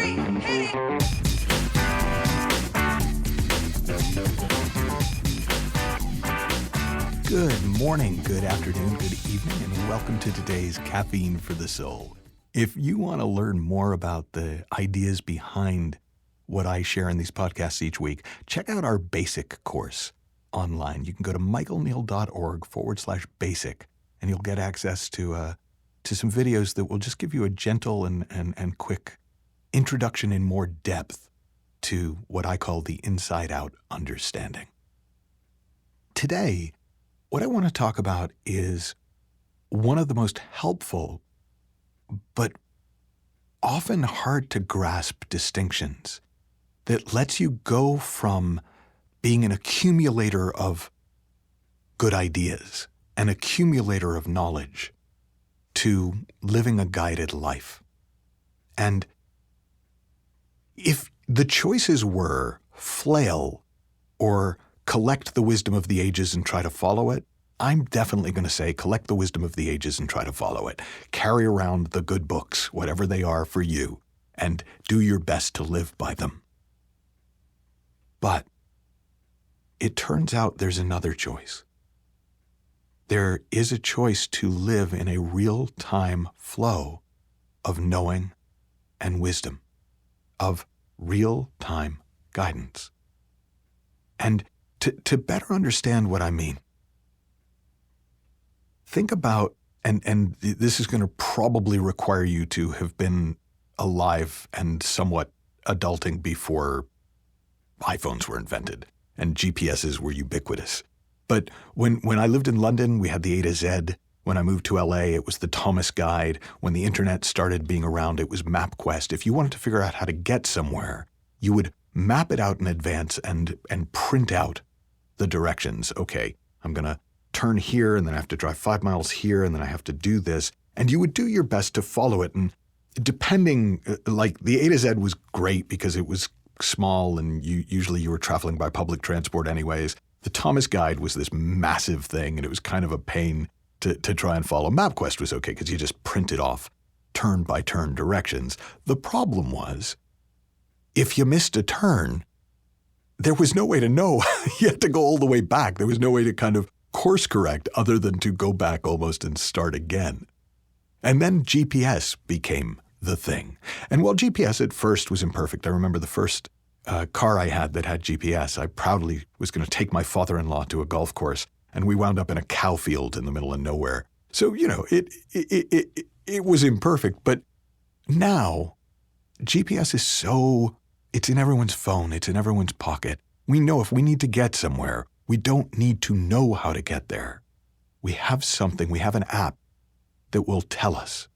3, hit it! Good morning, good afternoon, good evening, and welcome to today's Caffeine for the Soul. If you want to learn more about the ideas behind what I share in these podcasts each week, check out our basic course online. You can go to michaelneill.org/basic, and you'll get access to some videos that will just give you a gentle and quick introduction in more depth to what I call the inside-out understanding. Today, what I want to talk about is one of the most helpful but often hard to grasp distinctions that lets you go from being an accumulator of good ideas, an accumulator of knowledge, to living a guided life. And if the choices were flail or collect the wisdom of the ages and try to follow it, I'm definitely going to say collect the wisdom of the ages and try to follow it. Carry around the good books, whatever they are for you, and do your best to live by them. But it turns out there's another choice. There is a choice to live in a real-time flow of knowing and wisdom, of real-time guidance. And to better understand what I mean, think about, and this is going to probably require you to have been alive and somewhat adulting before iPhones were invented and GPSs were ubiquitous. But when I lived in London, we had the A to Z. When I moved to LA, it was the Thomas Guide. When the internet started being around, it was MapQuest. If you wanted to figure out how to get somewhere, you would map it out in advance and print out the directions. Okay, I'm going to turn here, and then I have to drive 5 miles here, and then I have to do this. And you would do your best to follow it. And depending, like the A to Z was great because it was small, and usually you were traveling by public transport anyways. The Thomas Guide was this massive thing, and it was kind of a pain to try and follow. MapQuest was okay because you just printed off turn-by-turn directions. The problem was, if you missed a turn, there was no way to know. You had to go all the way back. There was no way to kind of course correct other than to go back almost and start again. And then GPS became the thing. And while GPS at first was imperfect, I remember the first car I had that had GPS, I proudly was going to take my father-in-law to a golf course, and we wound up in a cow field in the middle of nowhere. So, it was imperfect, but now GPS is it's in everyone's phone, it's in everyone's pocket. We know if we need to get somewhere, we don't need to know how to get there. We have an app that will tell us.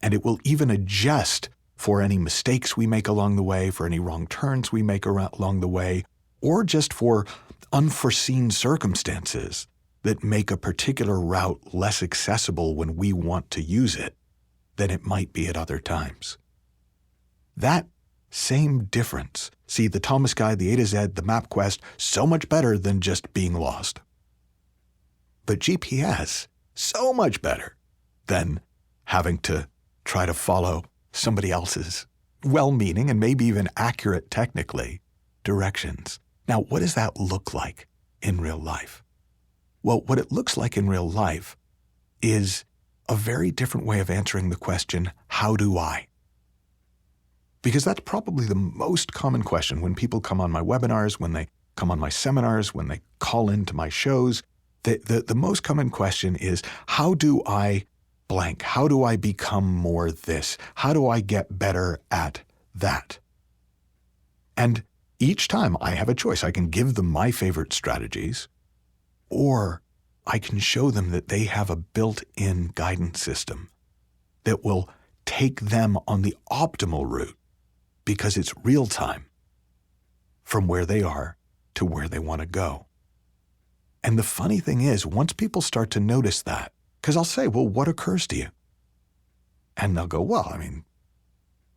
And it will even adjust for any mistakes we make along the way, for any wrong turns we make along the way, or just for unforeseen circumstances that make a particular route less accessible when we want to use it than it might be at other times. That same difference. See, the Thomas Guide, the A to Z, the MapQuest, so much better than just being lost. But GPS, so much better than having to try to follow somebody else's well-meaning and maybe even accurate technically directions. Now, what does that look like in real life? Well, what it looks like in real life is a very different way of answering the question, how do I? Because that's probably the most common question when people come on my webinars, when they come on my seminars, when they call into my shows. The most common question is, how do I blank? How do I become more this? How do I get better at that? And each time I have a choice. I can give them my favorite strategies, or I can show them that they have a built-in guidance system that will take them on the optimal route because it's real time from where they are to where they want to go. And the funny thing is, once people start to notice that, because I'll say, well, what occurs to you? And they'll go, well,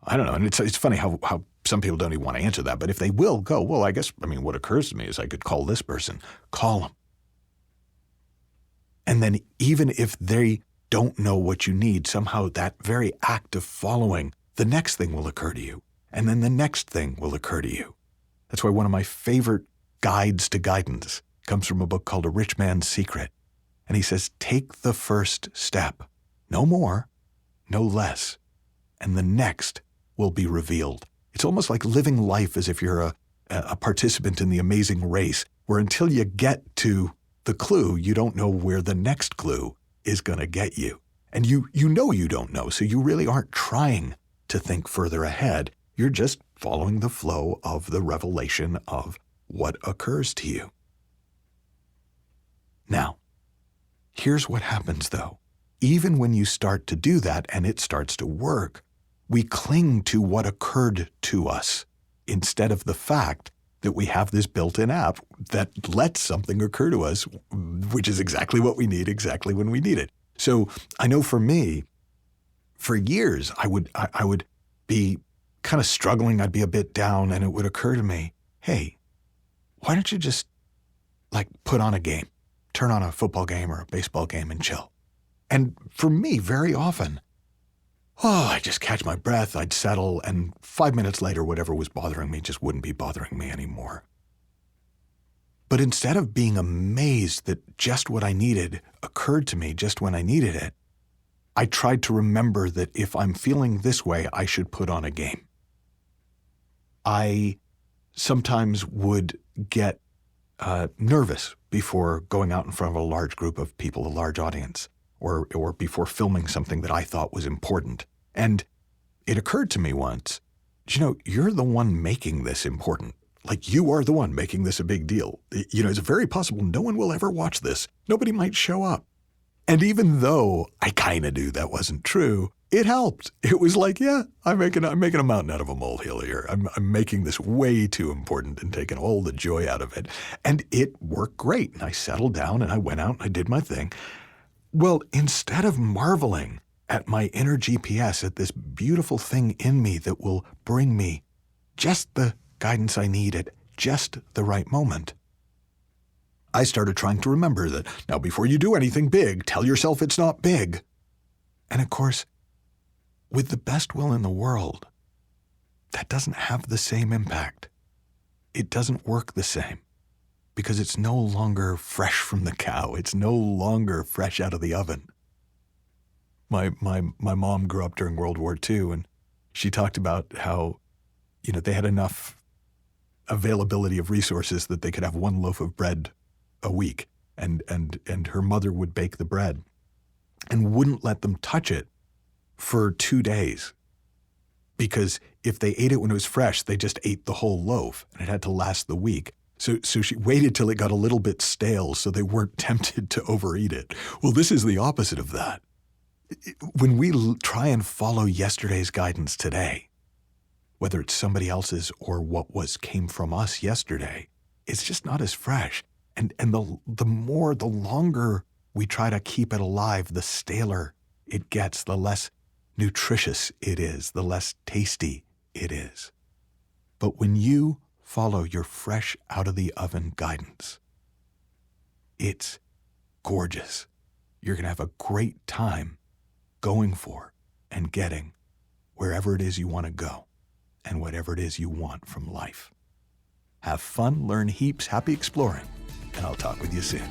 I don't know. And it's funny how some people don't even want to answer that. But if they will go, well, what occurs to me is I could call this person. Call them. And then even if they don't know what you need, somehow that very act of following, the next thing will occur to you. And then the next thing will occur to you. That's why one of my favorite guides to guidance comes from a book called A Rich Man's Secret. And he says, take the first step, no more, no less, and the next will be revealed. It's almost like living life as if you're a participant in the amazing race, where until you get to the clue, you don't know where the next clue is going to get you. And you know you don't know, so you really aren't trying to think further ahead. You're just following the flow of the revelation of what occurs to you. Now, here's what happens though. Even when you start to do that and it starts to work, we cling to what occurred to us instead of the fact that we have this built-in app that lets something occur to us, which is exactly what we need, exactly when we need it. So I know for me, for years, I would be kind of struggling. I'd be a bit down and it would occur to me, hey, why don't you just put on a game, turn on a football game or a baseball game and chill. And for me, very often, I'd just catch my breath, I'd settle, and 5 minutes later, whatever was bothering me just wouldn't be bothering me anymore. But instead of being amazed that just what I needed occurred to me just when I needed it, I tried to remember that if I'm feeling this way, I should put on a game. I sometimes would get nervous before going out in front of a large group of people, a large audience, or before filming something that I thought was important. And it occurred to me once, you're the one making this important. You are the one making this a big deal. It's very possible no one will ever watch this. Nobody might show up. And even though I kind of knew that wasn't true, it helped. It was I'm making a mountain out of a molehill here. I'm making this way too important and taking all the joy out of it. And it worked great. And I settled down and I went out and I did my thing. Well, instead of marveling at my inner GPS, at this beautiful thing in me that will bring me just the guidance I need at just the right moment, I started trying to remember that, now before you do anything big, tell yourself it's not big. And of course, with the best will in the world, that doesn't have the same impact. It doesn't work the same. Because it's no longer fresh from the cow. It's no longer fresh out of the oven. My mom grew up during World War II, and she talked about how, they had enough availability of resources that they could have one loaf of bread a week, and her mother would bake the bread and wouldn't let them touch it for 2 days. Because if they ate it when it was fresh, they just ate the whole loaf, and it had to last the week. So she waited till it got a little bit stale so they weren't tempted to overeat it. Well, this is the opposite of that. When we try and follow yesterday's guidance today, whether it's somebody else's or what came from us yesterday, it's just not as fresh. And the longer we try to keep it alive, the staler it gets, the less nutritious it is, the less tasty it is. But when you follow your fresh out of the oven guidance, it's gorgeous. You're going to have a great time going for and getting wherever it is you want to go and whatever it is you want from life. Have fun, learn heaps, happy exploring, and I'll talk with you soon.